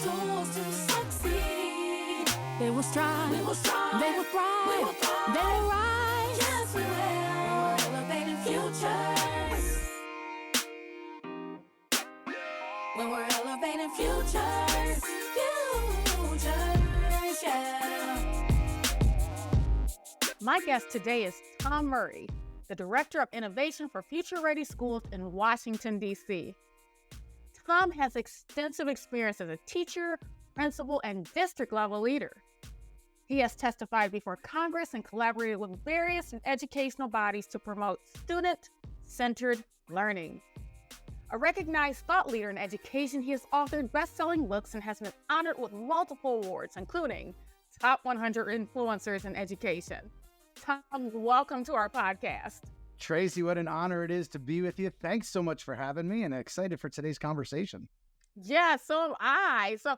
tools to succeed. They will strive. We will strive. They will thrive. We will thrive. They will rise. Yes, we will. Elevating futures. When we're elevating futures. Futures, yeah. My guest today is Tom Murray, the Director of Innovation for Future Ready Schools in Washington, D.C. Tom has extensive experience as a teacher, principal, and district-level leader. He has testified before Congress and collaborated with various educational bodies to promote student-centered learning. A recognized thought leader in education, he has authored best-selling books and has been honored with multiple awards, including Top 100 Influencers in Education. Tom, welcome to our podcast. Tracee, what an honor it is to be with you. Thanks so much for having me, and excited for today's conversation. Yeah, so am I. So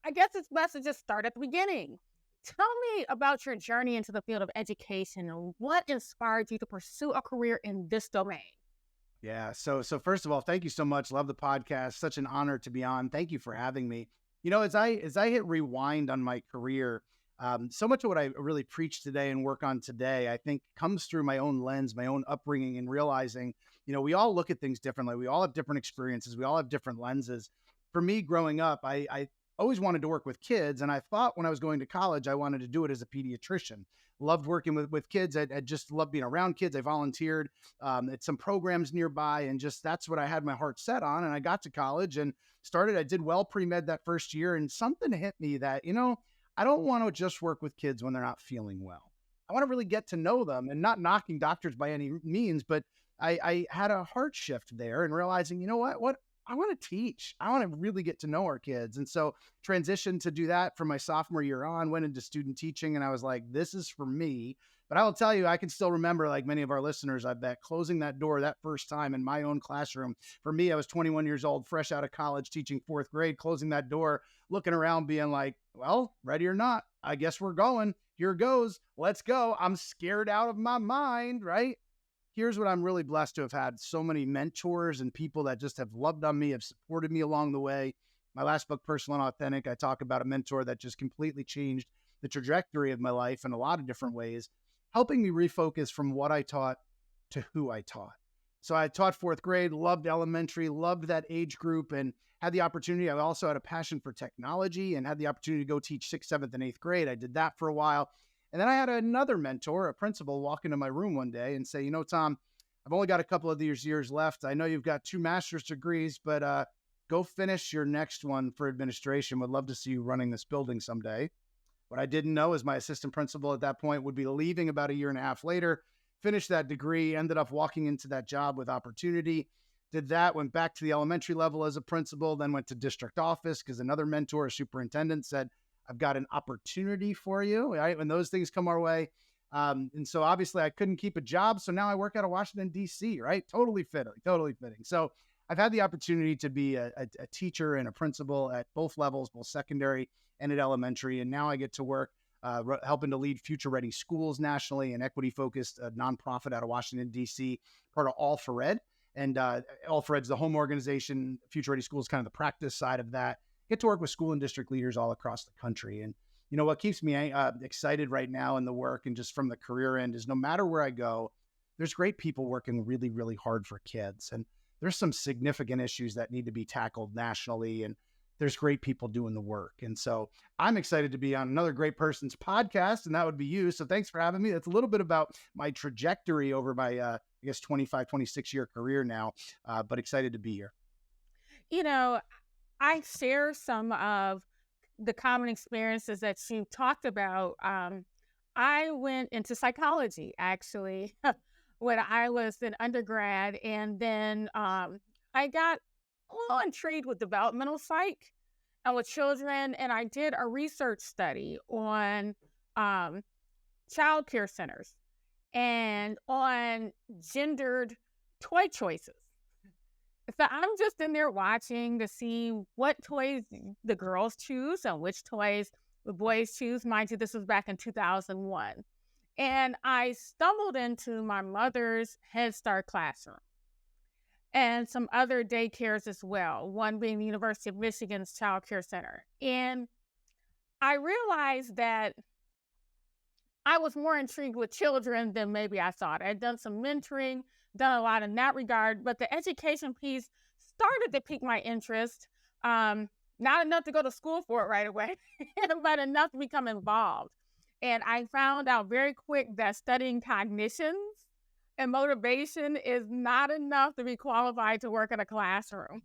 I guess it's best to just start at the beginning. Tell me about your journey into the field of education and what inspired you to pursue a career in this domain. Yeah, so first of all, thank you so much. Love the podcast. Such an honor to be on. Thank you for having me. You know, as I hit rewind on my career, so much of what I really preach today and work on today, I think comes through my own lens, my own upbringing, and realizing, you know, we all look at things differently. We all have different experiences. We all have different lenses. For me, growing up, I always wanted to work with kids. And I thought when I was going to college, I wanted to do it as a pediatrician. Loved working with kids. I just loved being around kids. I volunteered at some programs nearby, and just that's what I had my heart set on. And I got to college and I did well pre-med that first year, and something hit me that, you know, I don't want to just work with kids when they're not feeling well. I want to really get to know them, and not knocking doctors by any means, but I had a heart shift there and realizing, you know what I want to teach. I want to really get to know our kids. And so transitioned to do that from my sophomore year on, went into student teaching, and I was like, this is for me. But I will tell you, I can still remember, like many of our listeners, I bet, closing that door that first time in my own classroom. For me, I was 21 years old, fresh out of college, teaching fourth grade, closing that door, looking around, being like, well, ready or not, I guess we're going. Here goes. Let's go. I'm scared out of my mind, right? Here's what I'm really blessed to have had: so many mentors and people that just have loved on me, have supported me along the way. My last book, Personal and Authentic, I talk about a mentor that just completely changed the trajectory of my life in a lot of different ways, helping me refocus from what I taught to who I taught. So I taught fourth grade, loved elementary, loved that age group, and had the opportunity. I also had a passion for technology and had the opportunity to go teach sixth, seventh, and eighth grade. I did that for a while. And then I had another mentor, a principal, walk into my room one day and say, you know, Tom, I've only got a couple of these years left. I know you've got 2 master's degrees, but go finish your next one for administration. Would love to see you running this building someday. What I didn't know is my assistant principal at that point would be leaving about a year and a half later, finished that degree, ended up walking into that job with opportunity, did that, went back to the elementary level as a principal, then went to district office because another mentor, a superintendent, said, I've got an opportunity for you, right? When those things come our way. And so obviously I couldn't keep a job. So now I work out of Washington, D.C., right? Totally fitting. So I've had the opportunity to be a teacher and a principal at both levels, both secondary and at elementary. And now I get to work helping to lead Future Ready Schools nationally, an equity-focused nonprofit out of Washington, D.C., part of All for Ed. And All for Ed's the home organization. Future Ready Schools, kind of the practice side of that. Get to work with school and district leaders all across the country. And, you know, what keeps me excited right now in the work and just from the career end is no matter where I go, there's great people working really, really hard for kids. And there's some significant issues that need to be tackled nationally. And there's great people doing the work. And so I'm excited to be on another great person's podcast, and that would be you. So thanks for having me. That's a little bit about my trajectory over my, I guess, 25, 26 year career now, but excited to be here. You know, I share some of the common experiences that you talked about. I went into psychology, actually, when I was an undergrad. And then I got a little intrigued with developmental psych and with children. And I did a research study on child care centers and on gendered toy choices. So I'm just in there watching to see what toys the girls choose and which toys the boys choose. Mind you, this was back in 2001. And I stumbled into my mother's Head Start classroom. and some other daycares as well, one being the University of Michigan's Child Care Center. And I realized that I was more intrigued with children than maybe I thought. I'd done some mentoring, done a lot in that regard, but the education piece started to pique my interest. Not enough to go to school for it right away, but enough to become involved. And I found out very quick that studying cognitions and motivation is not enough to be qualified to work in a classroom.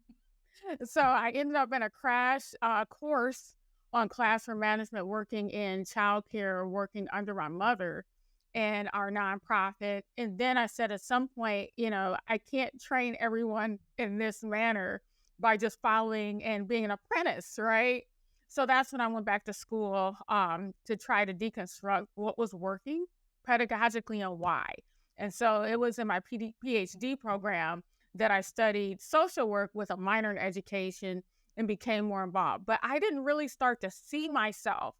So I ended up in a crash course on classroom management, working in childcare, working under my mother and our nonprofit. And then I said at some point, I can't train everyone in this manner by just following and being an apprentice, right? So that's when I went back to school to try to deconstruct what was working pedagogically and why. And so it was in my PhD program that I studied social work with a minor in education and became more involved. But I didn't really start to see myself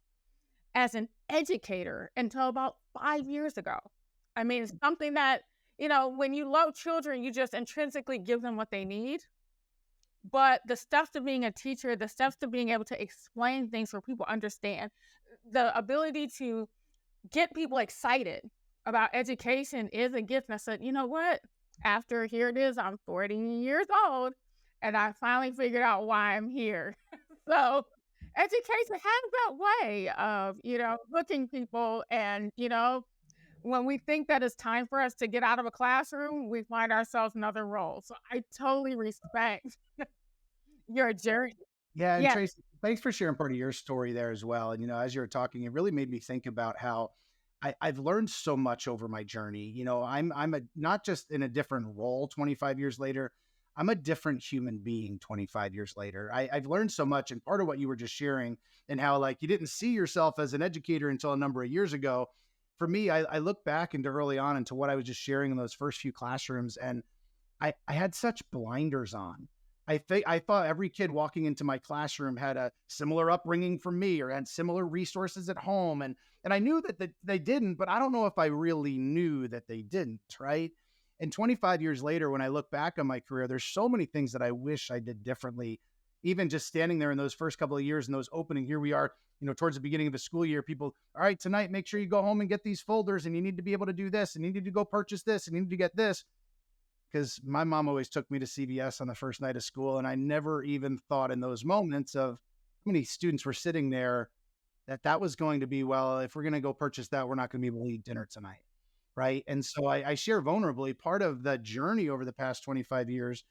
as an educator until about 5 years ago. I mean, it's something that, when you love children, you just intrinsically give them what they need. But the steps to being a teacher, the steps to being able to explain things so people understand, the ability to get people excited about education is a gift. And I said, you know what? After here it is, I'm 40 years old, and I finally figured out why I'm here. So education has that way of, hooking people. And, when we think that it's time for us to get out of a classroom, we find ourselves in other roles. So I totally respect your journey. Yeah, and Yeah. Tracee, thanks for sharing part of your story there as well. And as you were talking, it really made me think about how I've learned so much over my journey. I'm not just in a different role 25 years later. I'm a different human being 25 years later. I've learned so much, and part of what you were just sharing, and how you didn't see yourself as an educator until a number of years ago. For me, I look back into early on into what I was just sharing in those first few classrooms, and I had such blinders on. I thought every kid walking into my classroom had a similar upbringing from me or had similar resources at home. And I knew that they didn't, but I don't know if I really knew that they didn't, right? And 25 years later, when I look back on my career, there's so many things that I wish I did differently. Even just standing there in those first couple of years and those opening, here we are, towards the beginning of the school year, people, all right, tonight, make sure you go home and get these folders, and you need to be able to do this, and you need to go purchase this, and you need to get this. Because my mom always took me to CVS on the first night of school, and I never even thought in those moments of how many students were sitting there that was going to be, well, if we're going to go purchase that, we're not going to be able to eat dinner tonight, right? And so I share vulnerably part of the journey over the past 25 years.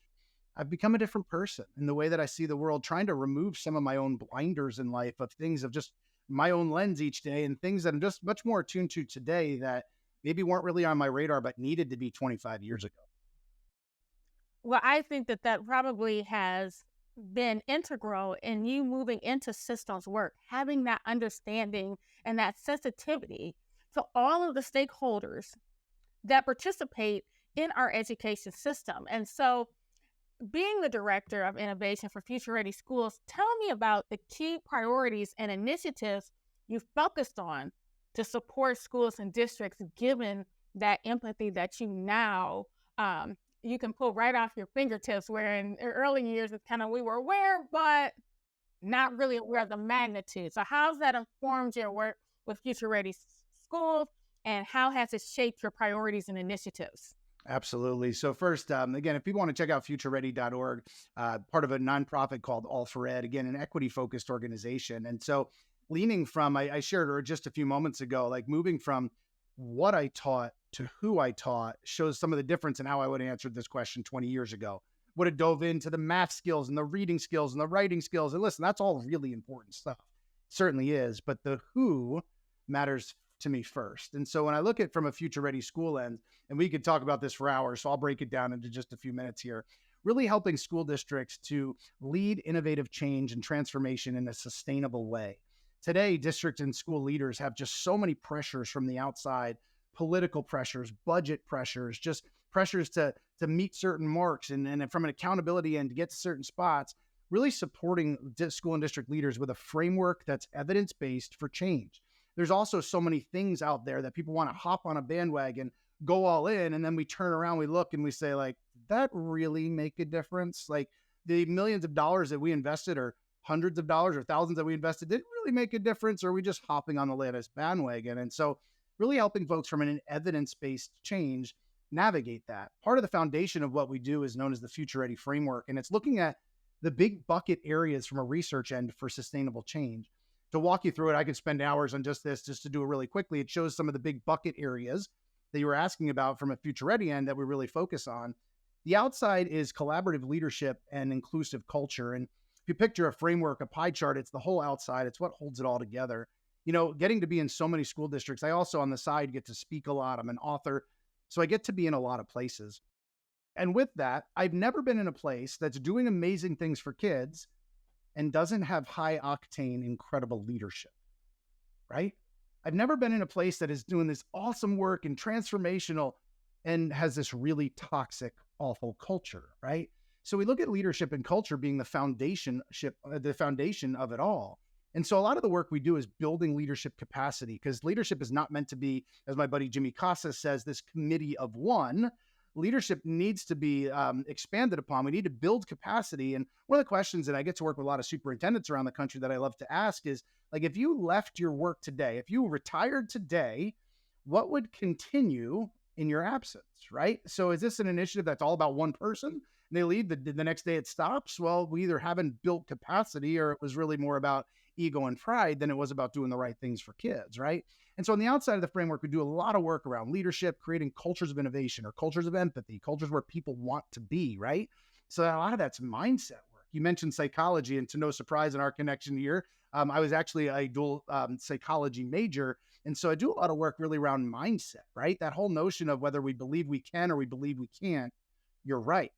I've become a different person in the way that I see the world, trying to remove some of my own blinders in life of things of just my own lens each day, and things that I'm just much more attuned to today that maybe weren't really on my radar, but needed to be 25 years ago. Well, I think that probably has been integral in you moving into systems work, having that understanding and that sensitivity to all of the stakeholders that participate in our education system. And so, being the director of innovation for Future Ready Schools, tell me about the key priorities and initiatives you focused on to support schools and districts, given that empathy that you now you can pull right off your fingertips, where in early years it's kind of, we were aware, but not really aware of the magnitude. So how's that informed your work with Future Ready Schools, and how has it shaped your priorities and initiatives? Absolutely. So first, again, if people want to check out futureready.org, part of a nonprofit called All for Ed, again, an equity-focused organization. And so leaning from, I shared just a few moments ago, moving from what I taught to who I taught shows some of the difference in how I would have answered this question 20 years ago. Would have dove into the math skills and the reading skills and the writing skills. And listen, that's all really important stuff. It certainly is. But the who matters to me first. And so when I look at from a Future Ready School lens, and we could talk about this for hours, so I'll break it down into just a few minutes here, really helping school districts to lead innovative change and transformation in a sustainable way. Today, district and school leaders have just so many pressures from the outside, political pressures, budget pressures, just pressures to meet certain marks, and from an accountability end to get to certain spots, really supporting school and district leaders with a framework that's evidence-based for change. There's also so many things out there that people want to hop on a bandwagon, go all in, and then we turn around, we look, and we say, that really make a difference? Like the millions of dollars that we invested, or hundreds of dollars or thousands that we invested, did it really make a difference? Or are we just hopping on the latest bandwagon? And so really helping folks from an evidence-based change navigate that. Part of the foundation of what we do is known as the Future Ready framework. And it's looking at the big bucket areas from a research end for sustainable change. To walk you through it, I could spend hours on just this. Just to do it really quickly, it shows some of the big bucket areas that you were asking about from a Future Ready end that we really focus on. The outside is collaborative leadership and inclusive culture. And if you picture a framework, a pie chart, it's the whole outside. It's what holds it all together. You know, getting to be in so many school districts, I also on the side get to speak a lot. I'm an author, so I get to be in a lot of places. And with that, I've never been in a place that's doing amazing things for kids and doesn't have high octane, incredible leadership, right? I've never been in a place that is doing this awesome work and transformational and has this really toxic, awful culture, right? So we look at leadership and culture being the foundation of it all. And so a lot of the work we do is building leadership capacity, because leadership is not meant to be, as my buddy Jimmy Casas says, this committee of one. Leadership needs to be expanded upon. We need to build capacity. And one of the questions that I get to work with a lot of superintendents around the country that I love to ask is, like, if you left your work today, if you retired today, what would continue in your absence, right? So is this an initiative that's all about one person and they leave, the next day it stops? Well, we either haven't built capacity, or it was really more about ego and pride than it was about doing the right things for kids, right? And so on the outside of the framework, we do a lot of work around leadership, creating cultures of innovation or cultures of empathy, cultures where people want to be, right? So a lot of that's mindset work. You mentioned psychology, and to no surprise in our connection here, I was actually a dual psychology major. And so I do a lot of work really around mindset, right? That whole notion of whether we believe we can or we believe we can't. You're right?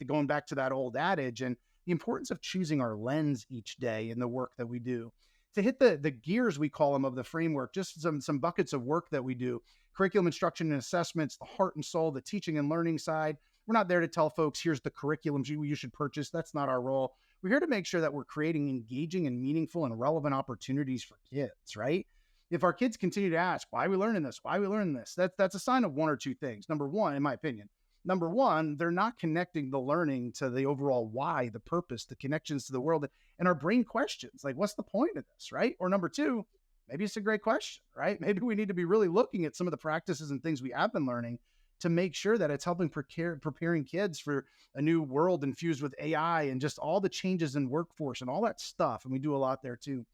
Going back to that old adage, and the importance of choosing our lens each day in the work that we do. To hit the gears, we call them, of the framework, just some buckets of work that we do: curriculum, instruction, and assessments, the heart and soul, the teaching and learning side. We're not there to tell folks, here's the curriculums you should purchase. That's not our role. We're here to make sure that we're creating engaging and meaningful and relevant opportunities for kids, right? If our kids continue to ask, why are we learning this? Why are we learning this? That's a sign of one or two things. Number one, in my opinion, they're not connecting the learning to the overall why, the purpose, the connections to the world, and our brain questions, like, what's the point of this, right? Or number two, maybe it's a great question, right? Maybe we need to be really looking at some of the practices and things we have been learning to make sure that it's helping preparing kids for a new world infused with AI and just all the changes in workforce and all that stuff. And we do a lot there too.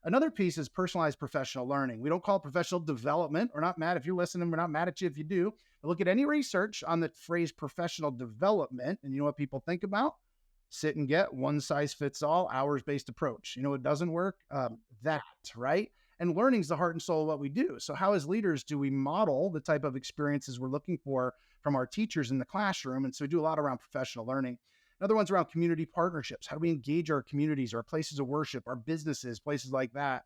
Another piece is personalized professional learning. We don't call it professional development. We're not mad if you're listening. We're not mad at you if you do. But look at any research on the phrase professional development, and you know what people think about? Sit and get one size fits all, hours-based approach. You know what doesn't work? That, right? And learning is the heart and soul of what we do. So how, as leaders, do we model the type of experiences we're looking for from our teachers in the classroom? And so we do a lot around professional learning. Another one's around community partnerships. How do we engage our communities, our places of worship, our businesses, places like that?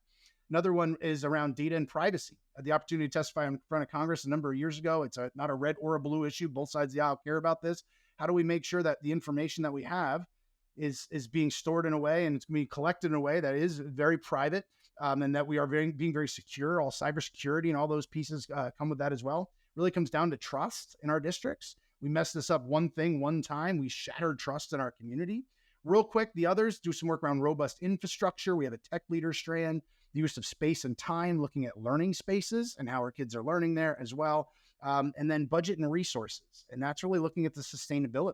Another one is around data and privacy. I had the opportunity to testify in front of Congress a number of years ago. It's not a red or a blue issue. Both sides of the aisle care about this. How do we make sure that the information that we have is being stored in a way and it's being collected in a way that is very private, and that we are being very secure? All cybersecurity and all those pieces come with that as well. Really comes down to trust in our districts. We messed this up one time. We shattered trust in our community. Real quick, the others do some work around robust infrastructure. We have a tech leader strand, the use of space and time, looking at learning spaces and how our kids are learning there as well. And then budget and resources. And that's really looking at the sustainability.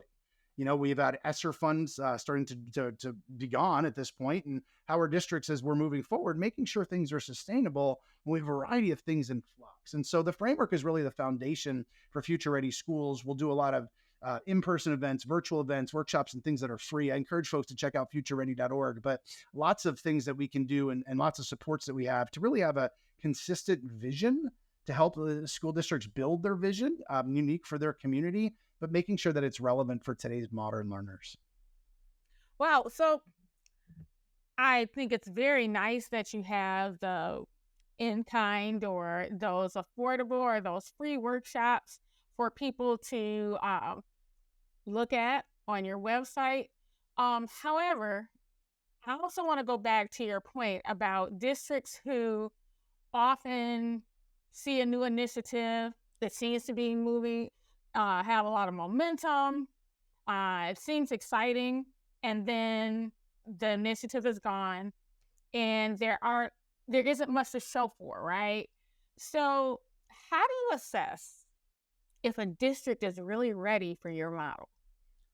You know, we've had ESSER funds starting to be gone at this point, and how our districts, as we're moving forward, making sure things are sustainable. We have a variety of things in flux. And so the framework is really the foundation for future ready schools. We'll do a lot of in-person events, virtual events, workshops, and things that are free. I encourage folks to check out futureready.org, but lots of things that we can do and lots of supports that we have to really have a consistent vision to help the school districts build their vision, unique for their community, but making sure that it's relevant for today's modern learners. Wow. So I think it's very nice that you have the in-kind or those affordable or those free workshops for people to look at on your website. However, I also want to go back to your point about districts who often see a new initiative that seems to be moving, have a lot of momentum, It seems exciting, and then the initiative is gone, and there isn't much to show for, right? So, how do you assess if a district is really ready for your model?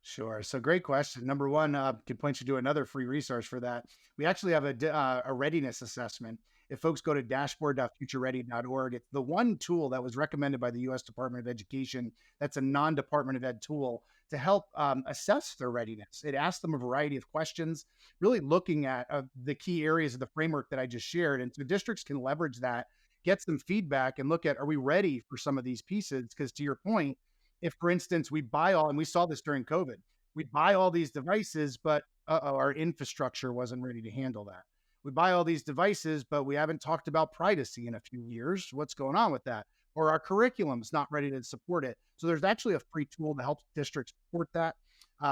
Sure. So great question. Number one, can point you to another free resource for that. We actually have a readiness assessment. If folks go to dashboard.futureready.org, it's the one tool that was recommended by the U.S. Department of Education. That's a non-Department of Ed tool to help assess their readiness. It asks them a variety of questions, really looking at the key areas of the framework that I just shared. And so districts can leverage that, get some feedback, and look at, are we ready for some of these pieces? Because to your point, if, for instance, we buy all, and we saw this during COVID, we buy all these devices, but our infrastructure wasn't ready to handle that. We buy all these devices, but we haven't talked about privacy in a few years. What's going on with that? Or our curriculum's not ready to support it. So there's actually a free tool to help districts support that.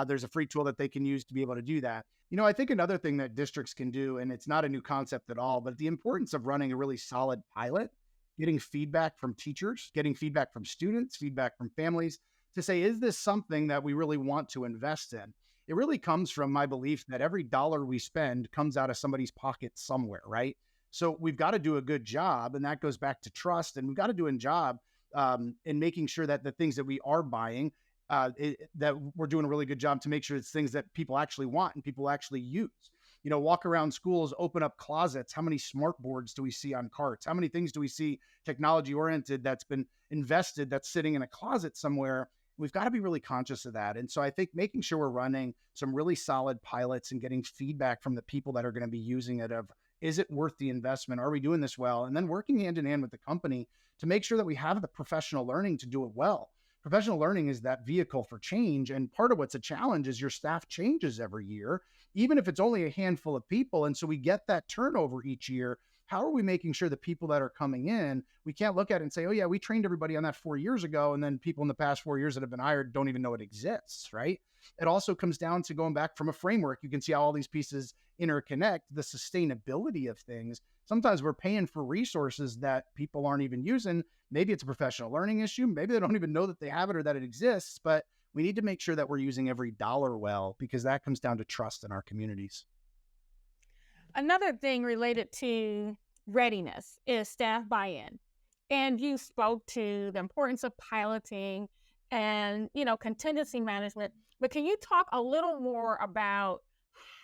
There's a free tool that they can use to be able to do that. I think another thing that districts can do, and it's not a new concept at all, but the importance of running a really solid pilot, getting feedback from teachers, getting feedback from students, feedback from families to say, is this something that we really want to invest in? It really comes from my belief that every dollar we spend comes out of somebody's pocket somewhere, right? So we've got to do a good job, and that goes back to trust. And we've got to do a job in making sure that the things that we are buying, that we're doing a really good job to make sure it's things that people actually want and people actually use. Walk around schools, open up closets. How many smart boards do we see on carts? How many things do we see technology oriented that's been invested, that's sitting in a closet somewhere? We've got to be really conscious of that. And so I think making sure we're running some really solid pilots and getting feedback from the people that are going to be using it of, is it worth the investment? Are we doing this well? And then working hand in hand with the company to make sure that we have the professional learning to do it well. Professional learning is that vehicle for change. And part of what's a challenge is your staff changes every year, even if it's only a handful of people. And so we get that turnover each year. How are we making sure the people that are coming in, we can't look at it and say, oh yeah, we trained everybody on that 4 years ago. And then people in the past 4 years that have been hired don't even know it exists, right? It also comes down to going back from a framework. You can see how all these pieces interconnect, the sustainability of things. Sometimes we're paying for resources that people aren't even using. Maybe it's a professional learning issue. Maybe they don't even know that they have it or that it exists, but we need to make sure that we're using every dollar well, because that comes down to trust in our communities. Another thing related to readiness is staff buy-in. And you spoke to the importance of piloting and, contingency management. But can you talk a little more about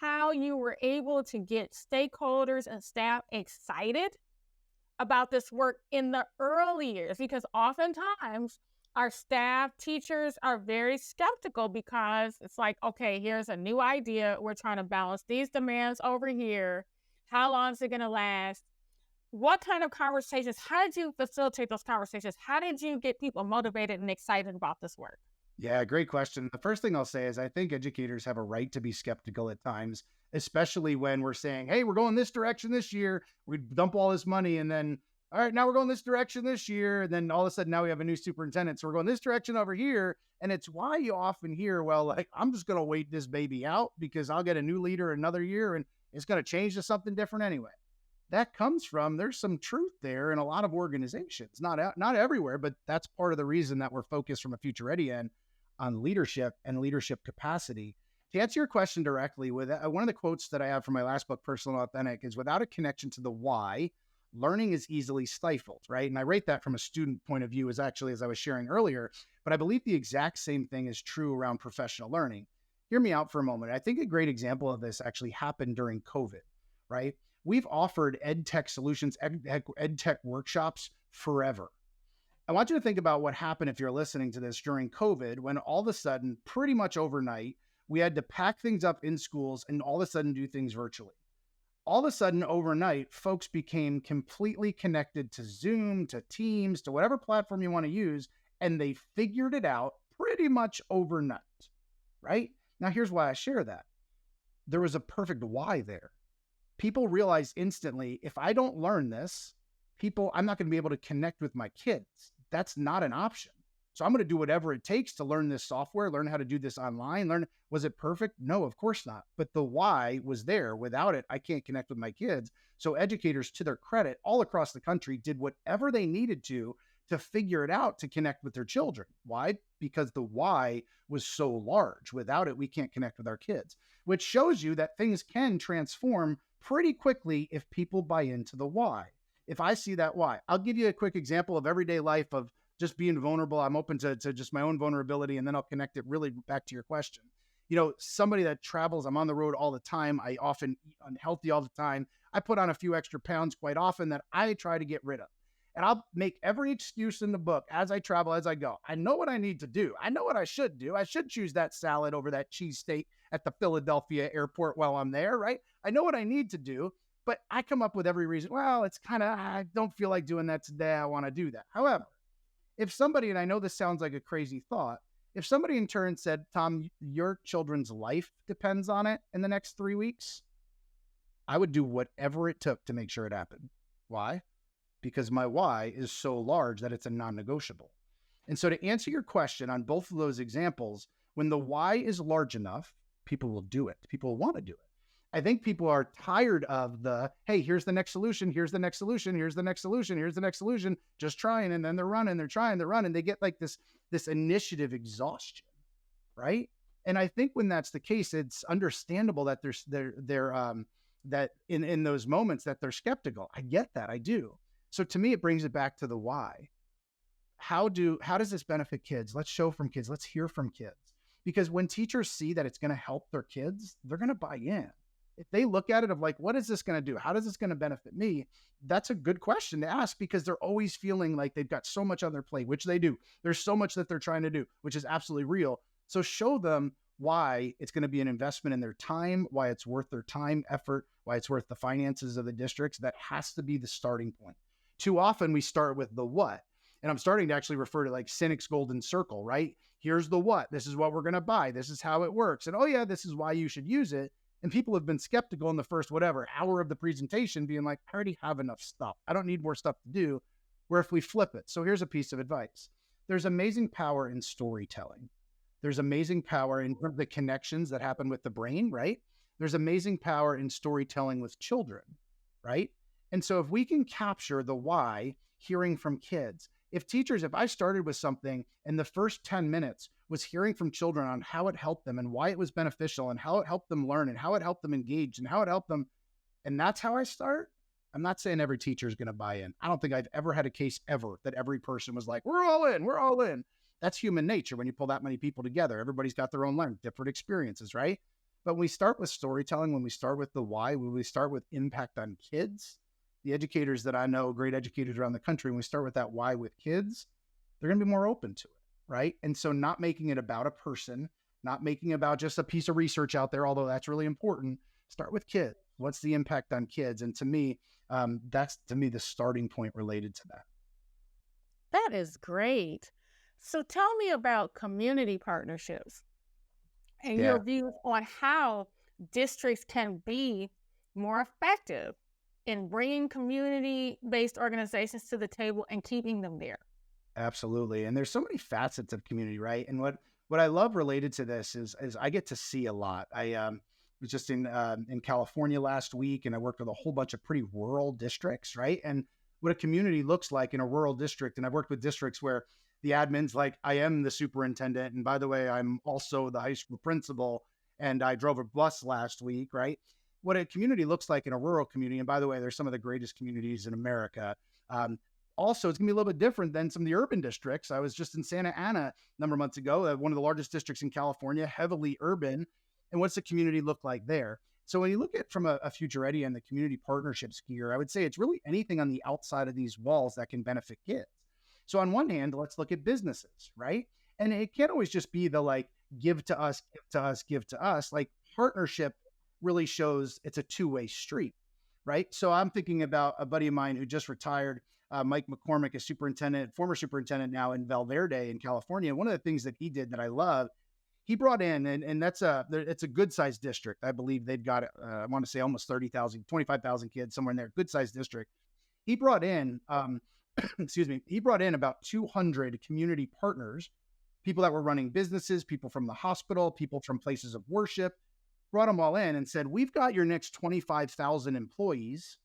how you were able to get stakeholders and staff excited about this work in the early years? Because oftentimes our staff, teachers are very skeptical because it's like, okay, here's a new idea. We're trying to balance these demands over here. How long is it going to last? What kind of conversations? How did you facilitate those conversations? How did you get people motivated and excited about this work? Yeah, great question. The first thing I'll say is I think educators have a right to be skeptical at times, especially when we're saying, hey, we're going this direction this year. We dump all this money and then, all right, now we're going this direction this year. And then all of a sudden now we have a new superintendent. So we're going this direction over here. And it's why you often hear, well, like, I'm just going to wait this baby out because I'll get a new leader another year and it's going to change to something different anyway. That comes from, there's some truth there in a lot of organizations, not everywhere, but that's part of the reason that we're focused from a Future Ready end on leadership and leadership capacity. To answer your question directly, with one of the quotes that I have from my last book, Personal and Authentic, is without a connection to the why, learning is easily stifled, right? And I rate that from a student point of view, as I was sharing earlier, but I believe the exact same thing is true around professional learning. Hear me out for a moment. I think a great example of this actually happened during COVID, right? We've offered ed tech solutions, ed tech workshops forever. I want you to think about what happened if you're listening to this during COVID, when all of a sudden, pretty much overnight, we had to pack things up in schools and all of a sudden do things virtually. All of a sudden, overnight, folks became completely connected to Zoom, to Teams, to whatever platform you want to use, and they figured it out pretty much overnight, right? Now, here's why I share that. There was a perfect why there. People realize instantly, if I don't learn this, I'm not going to be able to connect with my kids. That's not an option. So I'm going to do whatever it takes to learn this software, learn how to do this online, was it perfect? No, of course not. But the why was there. Without it, I can't connect with my kids. So educators, to their credit, all across the country did whatever they needed to to figure it out to connect with their children. Why? Because the why was so large. Without it, we can't connect with our kids, which shows you that things can transform pretty quickly if people buy into the why. If I see that why, I'll give you a quick example of everyday life of just being vulnerable. I'm open to just my own vulnerability, and then I'll connect it really back to your question. Somebody that travels, I'm on the road all the time. I often eat unhealthy all the time. I put on a few extra pounds quite often that I try to get rid of. And I'll make every excuse in the book as I travel, as I go. I know what I need to do. I know what I should do. I should choose that salad over that cheesesteak at the Philadelphia airport while I'm there, right? I know what I need to do, but I come up with every reason. Well, it's kind of, I don't feel like doing that today. I want to do that. However, if somebody, and I know this sounds like a crazy thought, if somebody in turn said, Tom, your children's life depends on it in the next 3 weeks, I would do whatever it took to make sure it happened. Why? Because my why is so large that it's a non-negotiable. And so to answer your question on both of those examples, when the why is large enough, people will do it. People will want to do it. I think people are tired of the, hey, here's the next solution. Here's the next solution. Here's the next solution. Here's the next solution. Just trying. And then they're running, they're trying, they're running. They get like this initiative exhaustion, right? And I think when that's the case, it's understandable that that in those moments that they're skeptical. I get that. I do. So to me, it brings it back to the why. How does this benefit kids? Let's show from kids. Let's hear from kids. Because when teachers see that it's going to help their kids, they're going to buy in. If they look at it of like, what is this going to do? How does this going to benefit me? That's a good question to ask, because they're always feeling like they've got so much on their plate, which they do. There's so much that they're trying to do, which is absolutely real. So show them why it's going to be an investment in their time, why it's worth their time, effort, why it's worth the finances of the districts. That has to be the starting point. Too often we start with the what. And I'm starting to actually refer to like Sinek's golden circle, right? Here's the what. This is what we're going to buy. This is how it works. And oh yeah, this is why you should use it. And people have been skeptical in the first, hour of the presentation, being like, I already have enough stuff. I don't need more stuff to do. Where if we flip it. So here's a piece of advice. There's amazing power in storytelling. There's amazing power in the connections that happen with the brain, right? There's amazing power in storytelling with children, right? And so if we can capture the why, hearing from kids, if I started with something and the first 10 minutes was hearing from children on how it helped them and why it was beneficial and how it helped them learn and how it helped them engage and how it helped them, and that's how I start, I'm not saying every teacher is going to buy in. I don't think I've ever had a case ever that every person was like, we're all in, we're all in. That's human nature. When you pull that many people together, everybody's got their own different experiences, right? But when we start with storytelling, when we start with the why, when we start with impact on kids, the educators that I know, great educators around the country, when we start with that why with kids, they're going to be more open to it, right? And so not making it about a person, not making about just a piece of research out there, although that's really important. Start with kids. What's the impact on kids? And to me, that's the starting point related to that. That is great. So tell me about community partnerships and your views on how districts can be more effective in bringing community-based organizations to the table and keeping them there. Absolutely. And there's so many facets of community, right? And what I love related to this is I get to see a lot. I was just in California last week, and I worked with a whole bunch of pretty rural districts, right? And what a community looks like in a rural district. And I've worked with districts where the admin's like, I am the superintendent. And by the way, I'm also the high school principal. And I drove a bus last week, right? What a community looks like in a rural community. And by the way, there's some of the greatest communities in America. Also, it's gonna be a little bit different than some of the urban districts. I was just in Santa Ana a number of months ago, one of the largest districts in California, heavily urban. And what's the community look like there? So when you look at from a Future Ready and the community partnerships gear, I would say it's really anything on the outside of these walls that can benefit kids. So on one hand, let's look at businesses, right? And it can't always just be the like, give to us, give to us, give to us. Like partnership really shows it's a two-way street, right? So I'm thinking about a buddy of mine who just retired, Mike McCormick, is former superintendent now in Valverde in California. One of the things that he did that I love, he brought in, and it's a good sized district. I believe they've got, I want to say almost 30,000, 25,000 kids, somewhere in there, good sized district. He brought in, he brought in about 200 community partners, people that were running businesses, people from the hospital, people from places of worship, brought them all in and said, we've got your next 25,000 employees.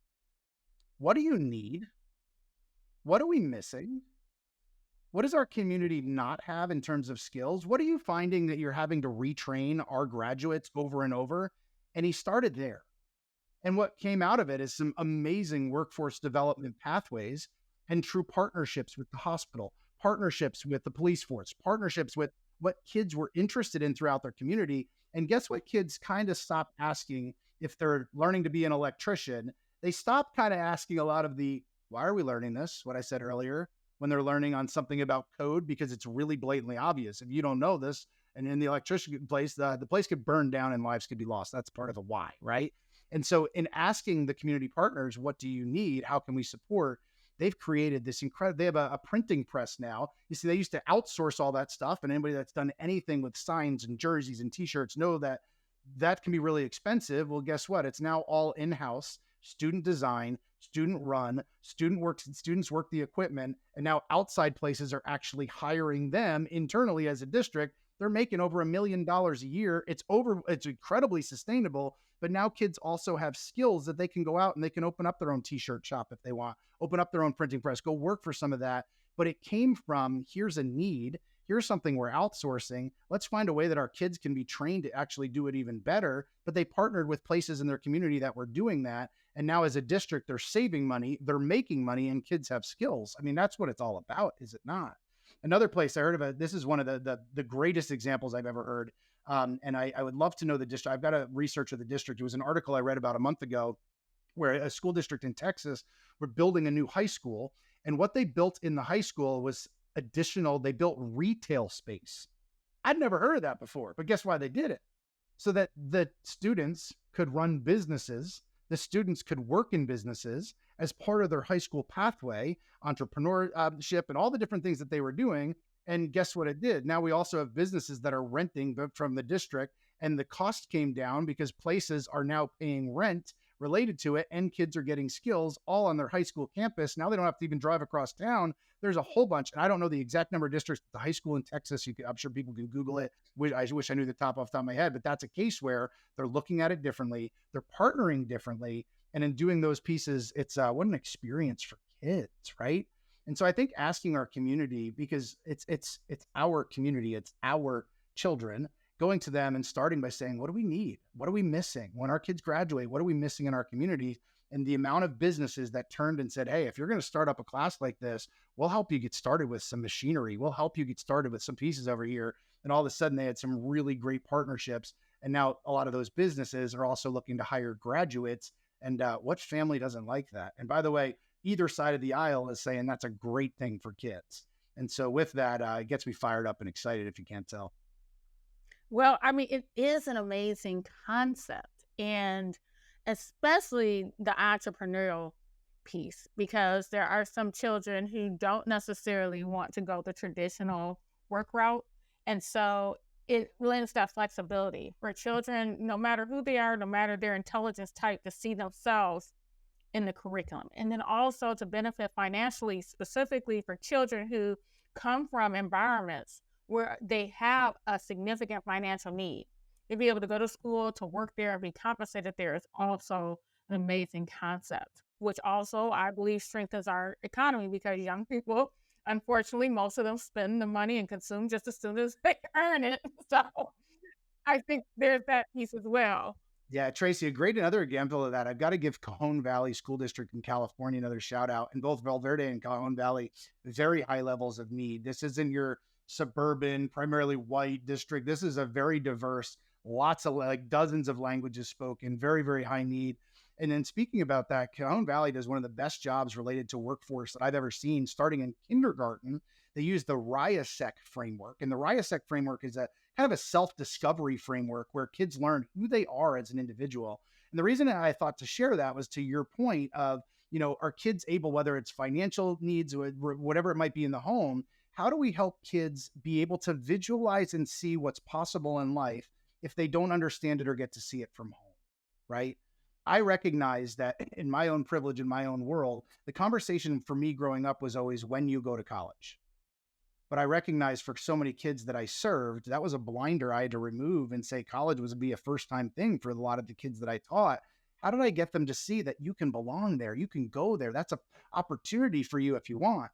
What do you need? What are we missing? What does our community not have in terms of skills? What are you finding that you're having to retrain our graduates over and over? And he started there. And what came out of it is some amazing workforce development pathways and true partnerships with the hospital, partnerships with the police force, partnerships with what kids were interested in throughout their community. And guess what? Kids kind of stopped asking if they're learning to be an electrician. They stopped kind of asking a lot of the, why are we learning this? What I said earlier, when they're learning on something about code, because it's really blatantly obvious. If you don't know this, and in the electrician place, the place could burn down and lives could be lost. That's part of the why, right? And so in asking the community partners, what do you need? How can we support? They've created this incredible, they have a printing press now. You see, they used to outsource all that stuff. And anybody that's done anything with signs and jerseys and t-shirts know that that can be really expensive. Well, guess what? It's now all in-house, student design, student run, students work the equipment. And now outside places are actually hiring them internally as a district. They're making over $1 million a year. It's incredibly sustainable. But now kids also have skills that they can go out and they can open up their own t-shirt shop if they want, open up their own printing press, go work for some of that. But it came from, here's a need, here's something we're outsourcing. Let's find a way that our kids can be trained to actually do it even better. But they partnered with places in their community that were doing that. And now as a district, they're saving money, they're making money, and kids have skills. I mean, that's what it's all about, is it not? Another place I heard about, this is one of the greatest examples I've ever heard. And I would love to know the district. I've got a research of the district. It was an article I read about a month ago where a school district in Texas were building a new high school. And what they built in the high school was they built retail space. I'd never heard of that before, but guess why they did it? So that the students could run businesses, the students could work in businesses as part of their high school pathway, entrepreneurship, and all the different things that they were doing. And guess what it did? Now we also have businesses that are renting from the district, and the cost came down because places are now paying rent related to it, and kids are getting skills all on their high school campus. Now they don't have to even drive across town. There's a whole bunch, and I don't know the exact number of districts, the high school in Texas, I'm sure people can Google it. I wish I knew the top off the top of my head, but that's a case where they're looking at it differently. They're partnering differently. And in doing those pieces, it's what an experience for kids, right? And so I think asking our community, because it's our community, it's our children, going to them and starting by saying, what do we need? What are we missing? When our kids graduate, what are we missing in our community? And the amount of businesses that turned and said, hey, if you're going to start up a class like this, we'll help you get started with some machinery. We'll help you get started with some pieces over here. And all of a sudden they had some really great partnerships. And now a lot of those businesses are also looking to hire graduates. And what family doesn't like that? And by the way, either side of the aisle is saying that's a great thing for kids. And so with that, it gets me fired up and excited, if you can't tell. Well, I mean, it is an amazing concept, and especially the entrepreneurial piece, because there are some children who don't necessarily want to go the traditional work route. And so it lends that flexibility for children, no matter who they are, no matter their intelligence type, to see themselves in the curriculum. And then also to benefit financially, specifically for children who come from environments where they have a significant financial need. To be able to go to school, to work there, and be compensated there is also an amazing concept, which also I believe strengthens our economy, because young people, unfortunately, most of them spend the money and consume just as soon as they earn it. So I think there's that piece as well. Yeah, Tracee, another example of that. I've got to give Cajon Valley School District in California another shout out. In both Valverde and Cajon Valley, very high levels of need. This isn't your suburban, primarily white district. This is a very diverse, lots of dozens of languages spoken, very, very high need. And then speaking about that, Cajon Valley does one of the best jobs related to workforce that I've ever seen. Starting in kindergarten, they use the RIASEC framework. And the RIASEC framework is a kind of a self-discovery framework where kids learn who they are as an individual. And the reason I thought to share that was to your point of, are kids able, whether it's financial needs or whatever it might be in the home, how do we help kids be able to visualize and see what's possible in life if they don't understand it or get to see it from home, right? I recognize that in my own privilege, in my own world, the conversation for me growing up was always when you go to college. But I recognize for so many kids that I served, that was a blinder I had to remove and say college was be a first time thing for a lot of the kids that I taught. How did I get them to see that you can belong there? You can go there. That's a opportunity for you if you want.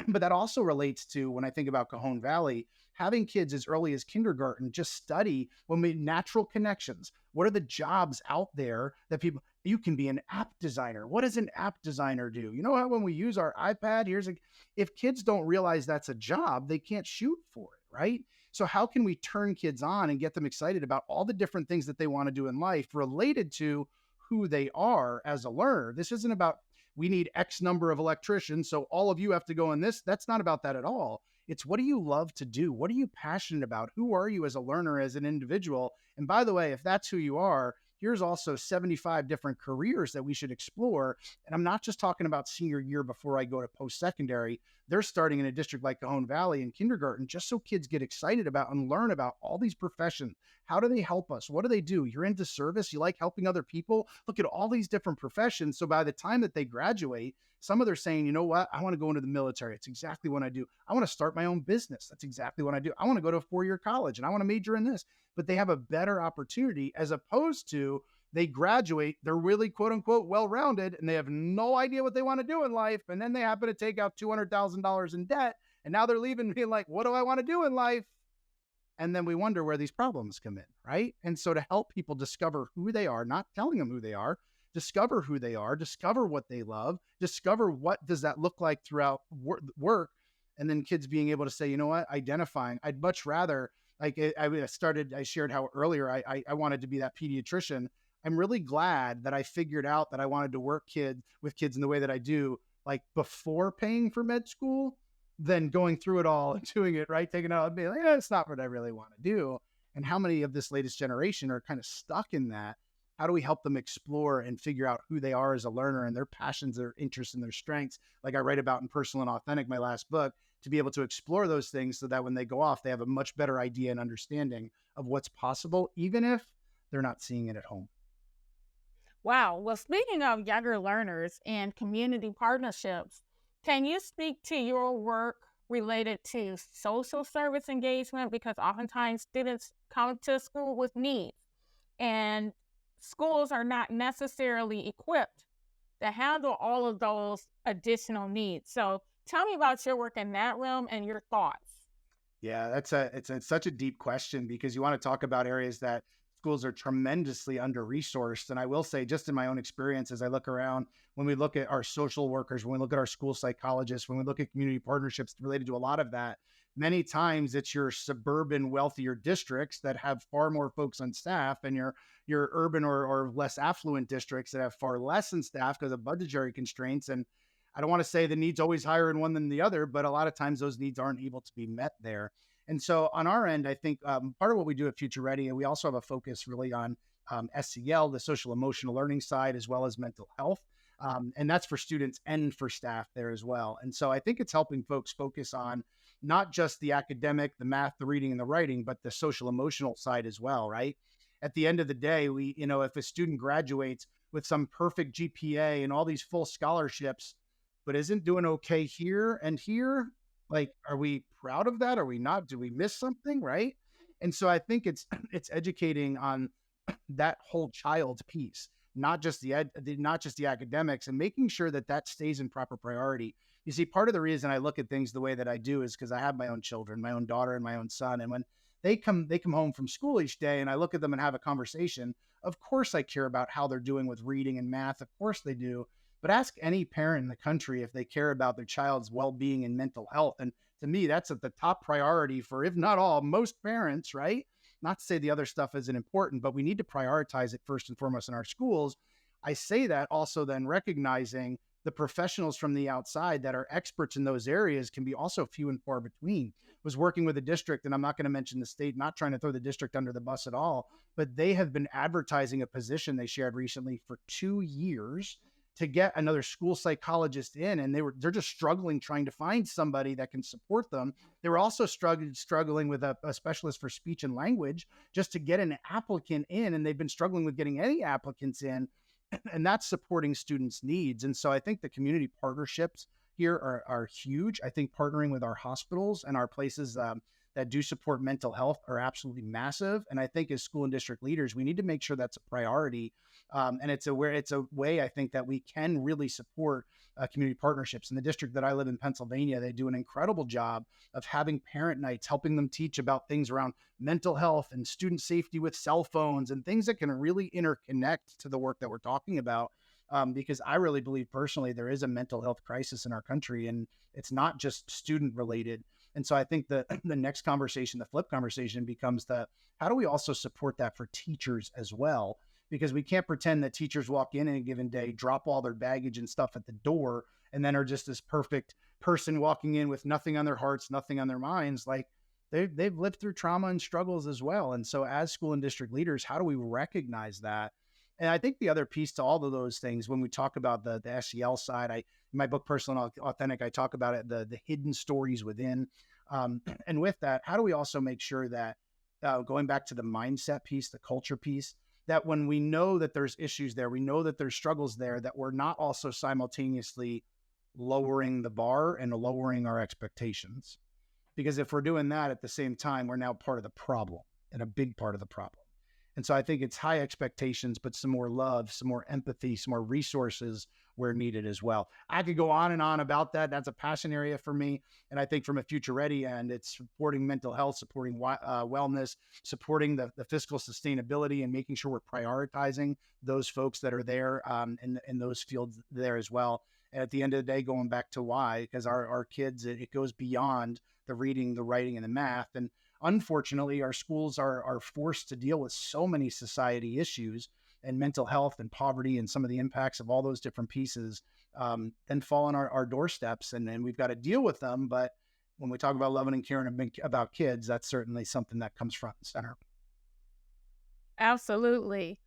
But that also relates to when I think about Cajon Valley, having kids as early as kindergarten just study when we natural connections. What are the jobs out there that people, you can be an app designer. What does an app designer do? You know how when we use our iPad, if kids don't realize that's a job, they can't shoot for it, right? So how can we turn kids on and get them excited about all the different things that they want to do in life related to who they are as a learner? This isn't about we need X number of electricians, so all of you have to go in this. That's not about that at all. It's what do you love to do? What are you passionate about? Who are you as a learner, as an individual? And by the way, if that's who you are, here's also 75 different careers that we should explore. And I'm not just talking about senior year before I go to post-secondary. They're starting in a district like Cajon Valley in kindergarten, just so kids get excited about and learn about all these professions. How do they help us? What do they do? You're into service. You like helping other people. Look at all these different professions. So by the time that they graduate, some of them are saying, you know what? I want to go into the military. It's exactly what I do. I want to start my own business. That's exactly what I do. I want to go to a 4-year college and I want to major in this. But they have a better opportunity as opposed to they graduate, they're really quote unquote well-rounded and they have no idea what they want to do in life. And then they happen to take out $200,000 in debt. And now they're leaving being like, what do I want to do in life? And then we wonder where these problems come in, right? And so to help people discover who they are, not telling them who they are, discover who they are, discover what they love, discover what does that look like throughout work. And then kids being able to say, you know what, identifying, I'd much rather, like I shared how earlier I wanted to be that pediatrician. I'm really glad that I figured out that I wanted to work with kids in the way that I do, like before paying for med school, than going through it all and doing it, right? Taking it out and being like, it's not what I really want to do. And how many of this latest generation are kind of stuck in that? How do we help them explore and figure out who they are as a learner and their passions, their interests, and their strengths, like I write about in Personal and Authentic, my last book, to be able to explore those things so that when they go off, they have a much better idea and understanding of what's possible, even if they're not seeing it at home. Wow. Well, speaking of younger learners and community partnerships, can you speak to your work related to social service engagement? Because oftentimes students come to school with needs, and schools are not necessarily equipped to handle all of those additional needs. So tell me about your work in that realm and your thoughts. Yeah, it's such a deep question because you want to talk about areas that schools are tremendously under-resourced. And I will say, just in my own experience, as I look around, when we look at our social workers, when we look at our school psychologists, when we look at community partnerships related to a lot of that, many times it's your suburban wealthier districts that have far more folks on staff and your urban or less affluent districts that have far less in staff because of budgetary constraints. And I don't want to say the need's always higher in one than the other, but a lot of times those needs aren't able to be met there. And so on our end, I think part of what we do at Future Ready, and we also have a focus really on SEL, the social emotional learning side, as well as mental health. And that's for students and for staff there as well. And so I think it's helping folks focus on not just the academic, the math, the reading and the writing, but the social emotional side as well, right? At the end of the day, if a student graduates with some perfect GPA and all these full scholarships, but isn't doing okay here and here, like, are we proud of that? Are we not? Do we miss something? Right. And so I think it's educating on that whole child piece, not just the academics, and making sure that that stays in proper priority. You see, part of the reason I look at things the way that I do is because I have my own children, my own daughter and my own son. And when they come home from school each day and I look at them and have a conversation, of course I care about how they're doing with reading and math. Of course they do. But ask any parent in the country if they care about their child's well-being and mental health. And to me, that's at the top priority for, if not all, most parents, right? Not to say the other stuff isn't important, but we need to prioritize it first and foremost in our schools. I say that also then recognizing the professionals from the outside that are experts in those areas can be also few and far between. Was working with a district, and I'm not going to mention the state, not trying to throw the district under the bus at all, but they have been advertising a position they shared recently for 2 years to get another school psychologist in, and they're just struggling trying to find somebody that can support them. They were also struggling with a specialist for speech and language just to get an applicant in, and they've been struggling with getting any applicants in, and that's supporting students' needs. And so I think the community partnerships here are huge. I think partnering with our hospitals and our places that do support mental health are absolutely massive. And I think as school and district leaders, we need to make sure that's a priority And it's a way I think that we can really support community partnerships. In the district that I live in, Pennsylvania, they do an incredible job of having parent nights, helping them teach about things around mental health and student safety with cell phones and things that can really interconnect to the work that we're talking about. Because I really believe personally there is a mental health crisis in our country, and it's not just student related. And so I think that the next conversation, the flip conversation, becomes the how do we also support that for teachers as well? Because we can't pretend that teachers walk in a given day, drop all their baggage and stuff at the door, and then are just this perfect person walking in with nothing on their hearts, nothing on their minds. Like they've lived through trauma and struggles as well. And so as school and district leaders, how do we recognize that? And I think the other piece to all of those things, when we talk about the SEL side, in my book, Personal and Authentic, I talk about it, the hidden stories within. And with that, how do we also make sure that going back to the mindset piece, the culture piece, that when we know that there's issues there, we know that there's struggles there, that we're not also simultaneously lowering the bar and lowering our expectations. Because if we're doing that at the same time, we're now part of the problem and a big part of the problem. And so I think it's high expectations, but some more love, some more empathy, some more resources where needed as well. I could go on and on about that. That's a passion area for me. And I think from a Future Ready end, it's supporting mental health, supporting wellness, supporting the fiscal sustainability, and making sure we're prioritizing those folks that are there in those fields there as well. And at the end of the day, going back to why, because our kids, it goes beyond the reading, the writing, and the math. And unfortunately, our schools are forced to deal with so many society issues and mental health and poverty and some of the impacts of all those different pieces then fall on our doorsteps. And we've got to deal with them. But when we talk about loving and caring about kids, that's certainly something that comes front and center. Absolutely.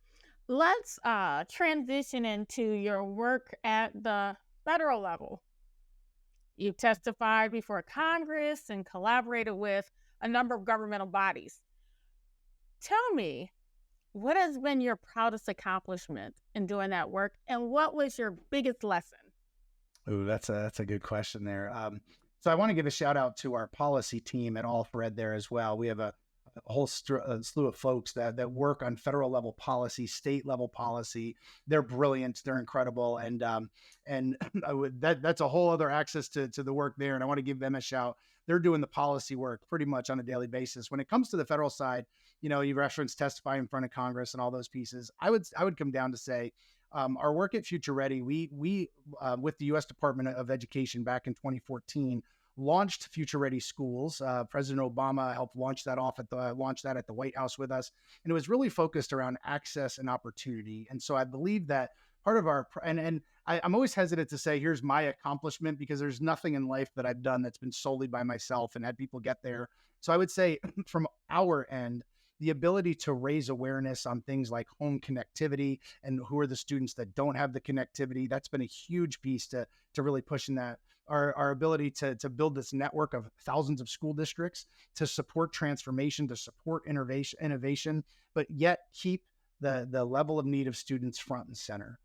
Let's transition into your work at the federal level. You testified before Congress and collaborated with a number of governmental bodies. Tell me, what has been your proudest accomplishment in doing that work, and what was your biggest lesson? Ooh, that's a good question there. So I want to give a shout out to our policy team at All for Ed there as well. We have a whole slew of folks that work on federal level policy, state level policy. They're brilliant. They're incredible. And that's a whole other access to the work there. And I want to give them a shout. They're doing the policy work pretty much on a daily basis. When it comes to the federal side, you referenced testifying in front of Congress and all those pieces. I would come down to say, our work at Future Ready, we with the U.S. Department of Education back in 2014, launched Future Ready Schools. President Obama helped launch that at the White House with us, and it was really focused around access and opportunity. And so I believe that part of I'm always hesitant to say here's my accomplishment, because there's nothing in life that I've done that's been solely by myself and had people get there. So I would say from our end, the ability to raise awareness on things like home connectivity and who are the students that don't have the connectivity, that's been a huge piece to really pushing that. Our ability to build this network of thousands of school districts to support transformation, to support innovation, but yet keep the level of need of students front and center.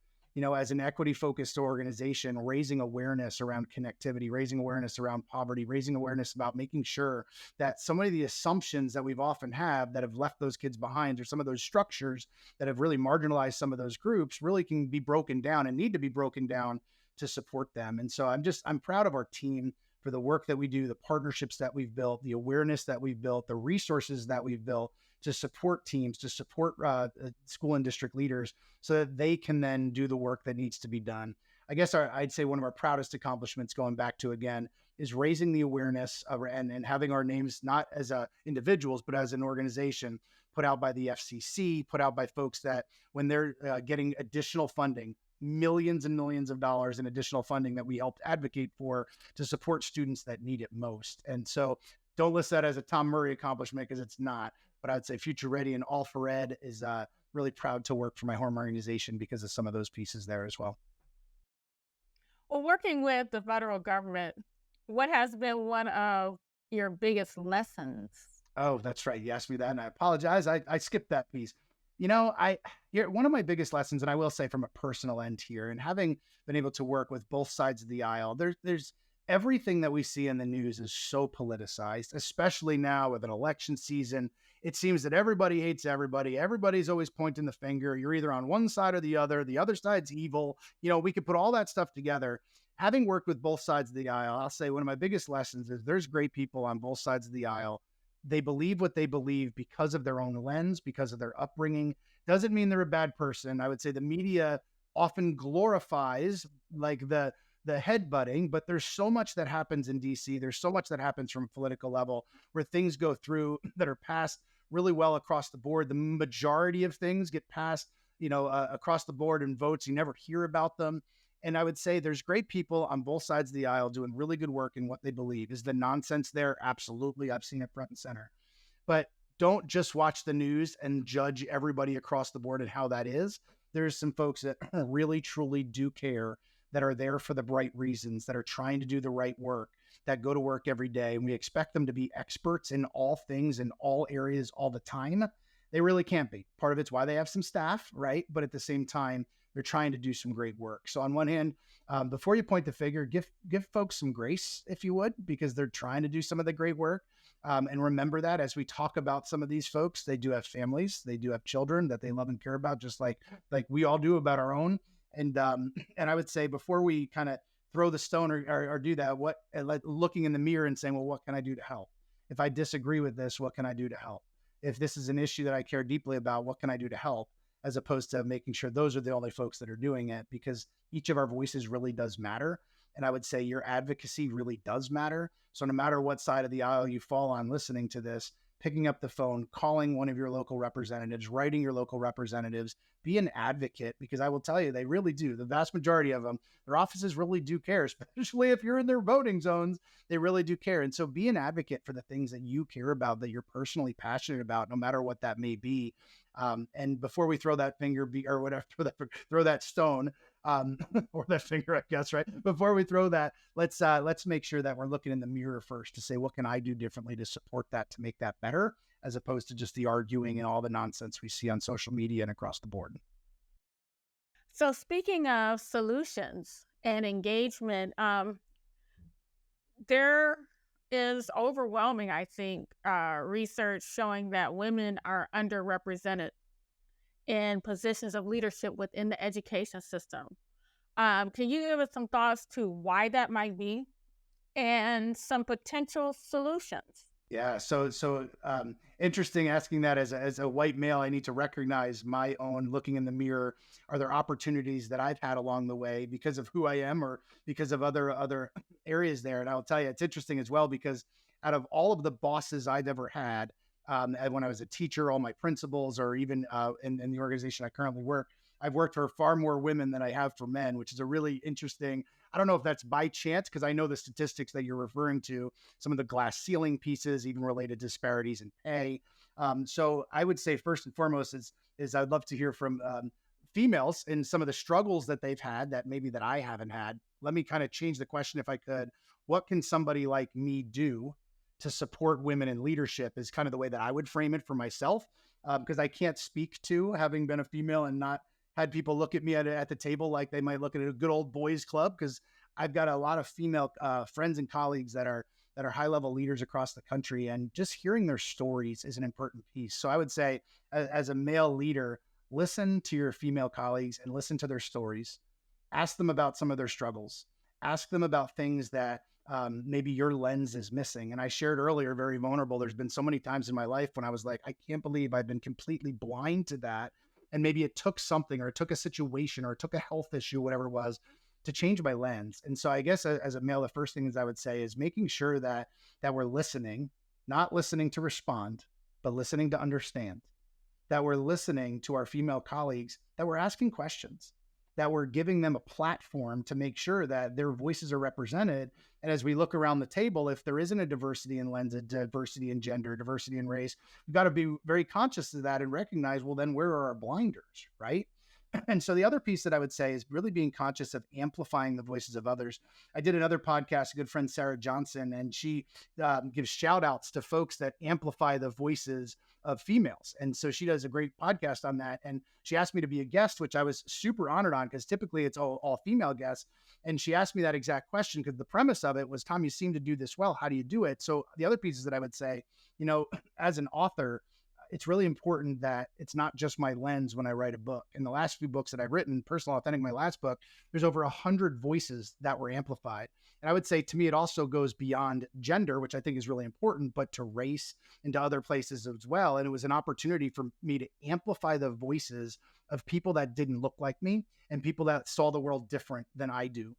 As an equity-focused organization, raising awareness around connectivity, raising awareness around poverty, raising awareness about making sure that some of the assumptions that we've often have that have left those kids behind, or some of those structures that have really marginalized some of those groups, really can be broken down and need to be broken down to support them. And so I'm proud of our team for the work that we do, the partnerships that we've built, the awareness that we've built, the resources that we've built to support teams, to support school and district leaders so that they can then do the work that needs to be done. I guess I'd say one of our proudest accomplishments, going back to, again, is raising the awareness and having our names, not as individuals, but as an organization, put out by the FCC, put out by folks that when they're getting additional funding, millions and millions of dollars in additional funding that we helped advocate for to support students that need it most. And so don't list that as a Tom Murray accomplishment, because it's not. But I'd say Future Ready and All for Ed is really proud to work for my home organization because of some of those pieces there as well. Well, working with the federal government, what has been one of your biggest lessons? Oh, that's right. You asked me that, and I apologize. I skipped that piece. One of my biggest lessons, and I will say from a personal end here, and having been able to work with both sides of the aisle, there's everything that we see in the news is so politicized, especially now with an election season. it seems that everybody hates everybody. Everybody's always pointing the finger. You're either on one side or the other. The other side's evil. We could put all that stuff together. Having worked with both sides of the aisle, I'll say one of my biggest lessons is there's great people on both sides of the aisle. They believe what they believe because of their own lens, because of their upbringing. Doesn't mean they're a bad person. I would say the media often glorifies like the headbutting, but there's so much that happens in DC. There's so much that happens from a political level where things go through that are passed really well across the board. The majority of things get passed, across the board in votes. You never hear about them. And I would say there's great people on both sides of the aisle doing really good work in what they believe. Is the nonsense there? Absolutely. I've seen it front and center. But don't just watch the news and judge everybody across the board and how that is. There's some folks that really, truly do care, that are there for the right reasons, that are trying to do the right work, that go to work every day. And we expect them to be experts in all things, in all areas, all the time. They really can't be. Part of it's why they have some staff, right? But at the same time, they're trying to do some great work. So on one hand, before you point the finger, give folks some grace, if you would, because they're trying to do some of the great work. And remember that as we talk about some of these folks, they do have families, they do have children that they love and care about, just like we all do about our own. And I would say before we kind of throw the stone or do that, looking in the mirror and saying, well, what can I do to help? If I disagree with this, what can I do to help? If this is an issue that I care deeply about, what can I do to help? As opposed to making sure those are the only folks that are doing it, because each of our voices really does matter. And I would say your advocacy really does matter. So no matter what side of the aisle you fall on listening to this, picking up the phone, calling one of your local representatives, writing your local representatives, be an advocate, because I will tell you, they really do. The vast majority of them, their offices really do care, especially if you're in their voting zones, they really do care. And so be an advocate for the things that you care about, that you're personally passionate about, no matter what that may be. And before we throw that finger or whatever, throw that stone, or that finger, I guess, right? Before we throw that, let's make sure that we're looking in the mirror first to say, what can I do differently to support that, to make that better, as opposed to just the arguing and all the nonsense we see on social media and across the board. So speaking of solutions and engagement, there is overwhelming, I think, research showing that women are underrepresented in positions of leadership within the education system. Can you give us some thoughts to why that might be and some potential solutions? Yeah. So interesting asking that as a white male. I need to recognize my own looking in the mirror. Are there opportunities that I've had along the way because of who I am or because of other areas there? And I'll tell you, it's interesting as well, because out of all of the bosses I've ever had, and when I was a teacher, all my principals, or even in the organization I currently work, I've worked for far more women than I have for men, which is a really interesting. I don't know if that's by chance, because I know the statistics that you're referring to, some of the glass ceiling pieces, even related disparities in pay. So I would say first and foremost is I'd love to hear from females and some of the struggles that they've had that maybe that I haven't had. Let me kind of change the question if I could. What can somebody like me do to support women in leadership, is kind of the way that I would frame it for myself, because I can't speak to having been a female and not had people look at me at the table like they might look at a good old boys club, because I've got a lot of female friends and colleagues that are high level leaders across the country, and just hearing their stories is an important piece. So I would say, as a male leader, listen to your female colleagues and listen to their stories. Ask them about some of their struggles. Ask them about things that maybe your lens is missing. And I shared earlier, very vulnerable. There's been so many times in my life when I was like, I can't believe I've been completely blind to that. And maybe it took something, or it took a situation, or it took a health issue, whatever it was, to change my lens. And so I guess as a male, the first thing I would say is making sure that we're listening, not listening to respond, but listening to understand, that we're listening to our female colleagues, that we're asking questions, that we're giving them a platform to make sure that their voices are represented. And as we look around the table, if there isn't a diversity in lens, a diversity in gender, diversity in race, we've got to be very conscious of that and recognize, well, then where are our blinders, right? And so the other piece that I would say is really being conscious of amplifying the voices of others. I did another podcast, a good friend, Sarah Johnson, and she gives shout outs to folks that amplify the voices of females. And so she does a great podcast on that. And she asked me to be a guest, which I was super honored on, because typically it's all female guests. And she asked me that exact question, because the premise of it was, Tom, you seem to do this well. How do you do it? So the other pieces that I would say, as an author, it's really important that it's not just my lens when I write a book. In the last few books that I've written, Personal Authentic, my last book, there's over 100 voices that were amplified. And I would say to me, it also goes beyond gender, which I think is really important, but to race and to other places as well. And it was an opportunity for me to amplify the voices of people that didn't look like me and people that saw the world different than I do.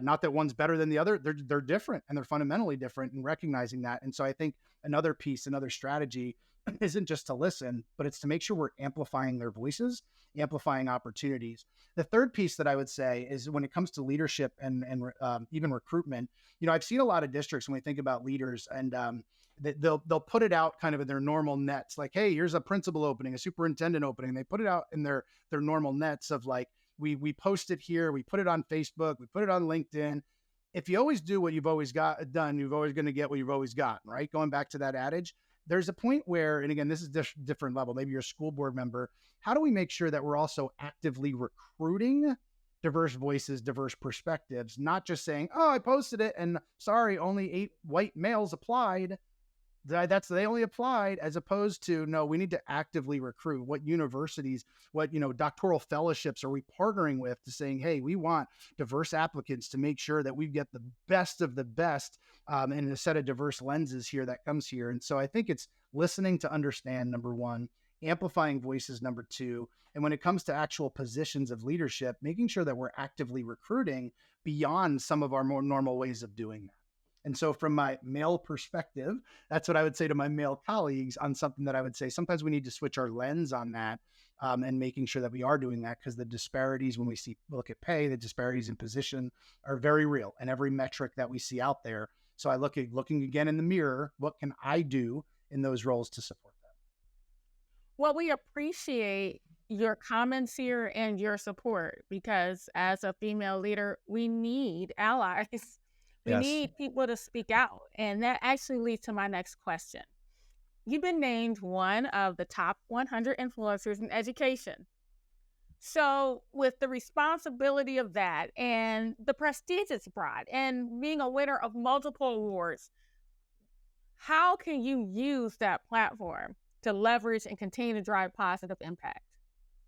Not that one's better than the other. They're different, and they're fundamentally different, and recognizing that. And so I think another piece, another strategy isn't just to listen, but it's to make sure we're amplifying their voices, amplifying opportunities. The third piece that I would say is when it comes to leadership and even recruitment, I've seen a lot of districts when we think about leaders, and they'll put it out kind of in their normal nets, like, hey, here's a principal opening, a superintendent opening. They put it out in their normal nets of like, we post it here, we put it on Facebook, we put it on LinkedIn. If you always do what you've always done, you're always going to get what you've always gotten, right? Going back to that adage, there's a point where, and again, this is different level, maybe you're a school board member. How do we make sure that we're also actively recruiting diverse voices, diverse perspectives, not just saying, oh, I posted it and sorry, only 8 white males applied. They only applied, as opposed to, no, we need to actively recruit. What universities, what doctoral fellowships are we partnering with to saying, hey, we want diverse applicants to make sure that we get the best of the best, and a set of diverse lenses here that comes here. And so I think it's listening to understand, number one, amplifying voices, number two, and when it comes to actual positions of leadership, making sure that we're actively recruiting beyond some of our more normal ways of doing that. And so from my male perspective, that's what I would say to my male colleagues on something that I would say sometimes we need to switch our lens on that, and making sure that we are doing that, because the disparities when we look at pay, the disparities in position are very real, and every metric that we see out there. So I looking again in the mirror, what can I do in those roles to support that? Well, we appreciate your comments here and your support, because as a female leader, we need allies. We Yes. need people to speak out. And that actually leads to my next question. You've been named one of the top 100 influencers in education. So with the responsibility of that and the prestigious pride and being a winner of multiple awards, how can you use that platform to leverage and continue to drive positive impact?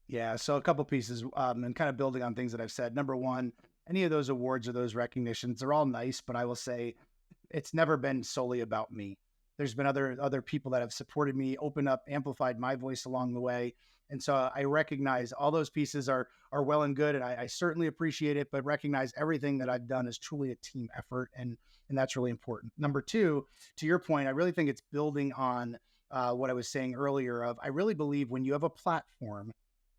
Yeah. So a couple pieces, and kind of building on things that I've said. Number one, any of those awards or those recognitions, they're all nice, but I will say it's never been solely about me. There's been other people that have supported me, opened up, amplified my voice along the way. And so I recognize all those pieces are well and good, and I certainly appreciate it, but recognize everything that I've done is truly a team effort, and that's really important. Number two, to your point, I really think it's building on what I was saying earlier of, I really believe when you have a platform,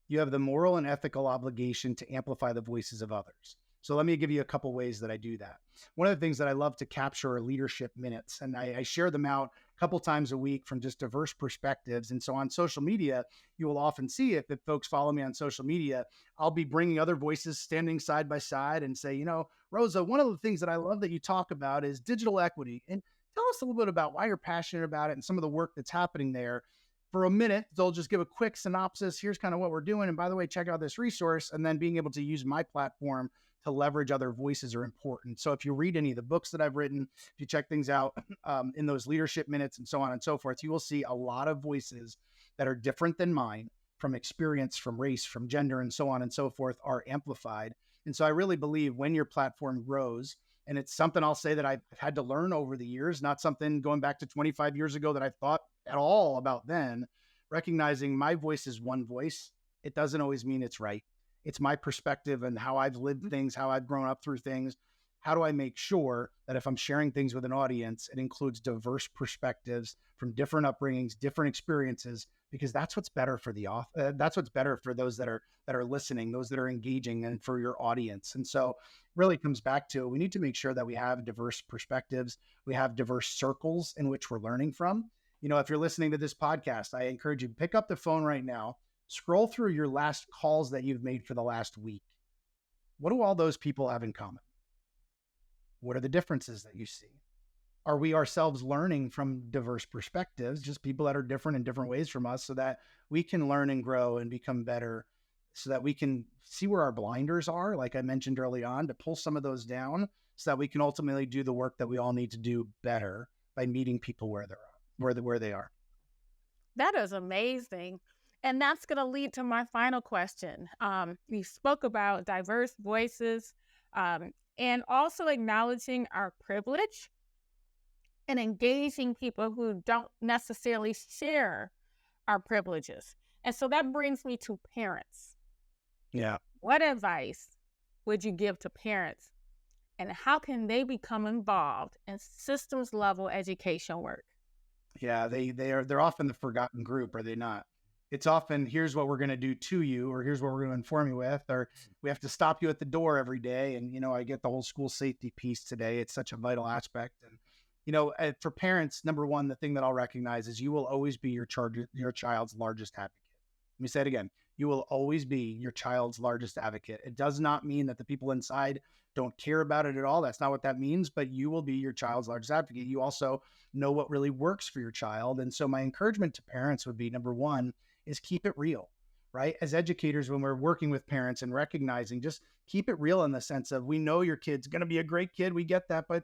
you have the moral and ethical obligation to amplify the voices of others. So let me give you a couple ways that I do that. One of the things that I love to capture are leadership minutes, and I share them out a couple times a week from just diverse perspectives. And so on social media, you will often see, if folks follow me on social media, I'll be bringing other voices standing side by side and say, Rosa, one of the things that I love that you talk about is digital equity. And tell us a little bit about why you're passionate about it and some of the work that's happening there. For a minute, they'll just give a quick synopsis. Here's kind of what we're doing. And by the way, check out this resource. And then being able to use my platform to leverage other voices are important. So if you read any of the books that I've written, if you check things out in those leadership minutes and so on and so forth, you will see a lot of voices that are different than mine, from experience, from race, from gender, and so on and so forth, are amplified. And so I really believe when your platform grows, and it's something I'll say that I've had to learn over the years, not something going back to 25 years ago that I thought at all about then, recognizing my voice is one voice. It doesn't always mean it's right. It's my perspective and how I've lived things, how I've grown up through things. How do I make sure that if I'm sharing things with an audience, it includes diverse perspectives from different upbringings, different experiences, because that's what's better for that's what's better for those that are listening, those that are engaging, and for your audience. And so really comes back to, we need to make sure that we have diverse perspectives. We have diverse circles in which we're learning from. If you're listening to this podcast, I encourage you to pick up the phone right now, scroll through your last calls that you've made for the last week. What do all those people have in common? What are the differences that you see? Are we ourselves learning from diverse perspectives, just people that are different in different ways from us, so that we can learn and grow and become better, so that we can see where our blinders are, like I mentioned early on, to pull some of those down so that we can ultimately do the work that we all need to do better by meeting people where they are. That is amazing. And that's going to lead to my final question. You spoke about diverse voices, and also acknowledging our privilege and engaging people who don't necessarily share our privileges. And so that brings me to parents. Yeah. What advice would you give to parents, and how can they become involved in systems level education work? Yeah, they're often the forgotten group, are they not? It's often, here's what we're going to do to you, or here's what we're going to inform you with, or we have to stop you at the door every day. And I get the whole school safety piece today. It's such a vital aspect. And for parents, number one, the thing that I'll recognize is you will always be your child's largest advocate. Let me say it again. You will always be your child's largest advocate. It does not mean that the people inside don't care about it at all. That's not what that means, but you will be your child's largest advocate. You also know what really works for your child. And so my encouragement to parents would be, number one, is keep it real, right? As educators, when we're working with parents and recognizing, just keep it real in the sense of, we know your kid's going to be a great kid. We get that, but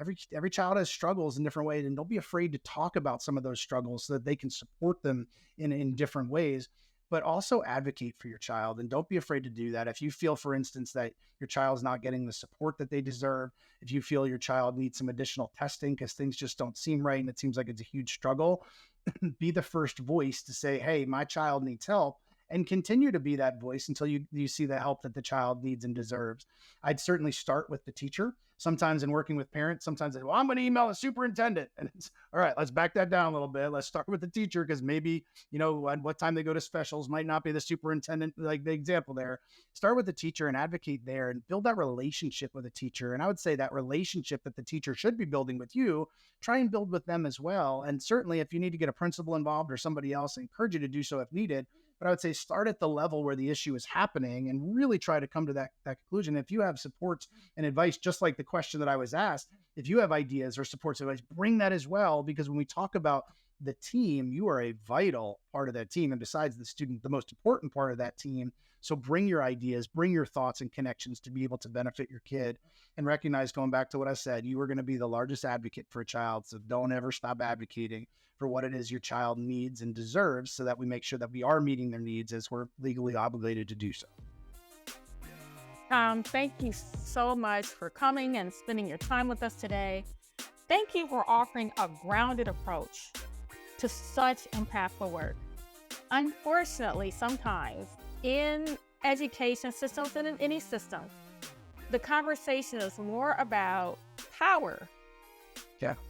every child has struggles in different ways. And don't be afraid to talk about some of those struggles so that they can support them in different ways, but also advocate for your child. And don't be afraid to do that. If you feel, for instance, that your child's not getting the support that they deserve, if you feel your child needs some additional testing because things just don't seem right and it seems like it's a huge struggle, be the first voice to say, hey, my child needs help, and continue to be that voice until you see the help that the child needs and deserves. I'd certainly start with the teacher. Sometimes in working with parents, sometimes they say, well, I'm going to email the superintendent. And it's, all right, let's back that down a little bit. Let's start with the teacher, because maybe, at what time they go to specials might not be the superintendent, like the example there. Start with the teacher and advocate there and build that relationship with the teacher. And I would say that relationship that the teacher should be building with you, try and build with them as well. And certainly if you need to get a principal involved or somebody else, I encourage you to do so if needed. But I would say start at the level where the issue is happening and really try to come to that conclusion. If you have supports and advice, just like the question that I was asked, if you have ideas or supports advice, bring that as well. Because when we talk about the team, you are a vital part of that team. And besides the student, the most important part of that team. So bring your ideas, bring your thoughts and connections to be able to benefit your kid, and recognize, going back to what I said, you are going to be the largest advocate for a child. So don't ever stop advocating for what it is your child needs and deserves, so that we make sure that we are meeting their needs as we're legally obligated to do so. Thank you so much for coming and spending your time with us today. Thank you for offering a grounded approach to such impactful work. Unfortunately, sometimes in education systems and in any system, the conversation is more about power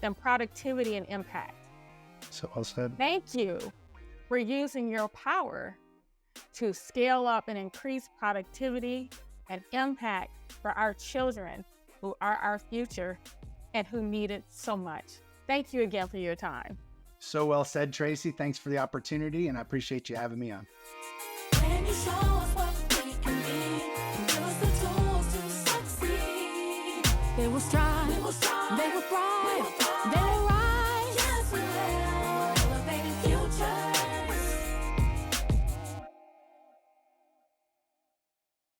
than productivity and impact. So well said. Thank you for using your power to scale up and increase productivity and impact for our children, who are our future and who need it so much. Thank you again for your time. So well said, Tracee. Thanks for the opportunity, and I appreciate you having me on. When you show us what we can be, and give us the tools to succeed. They will strive, they will thrive, they will rise.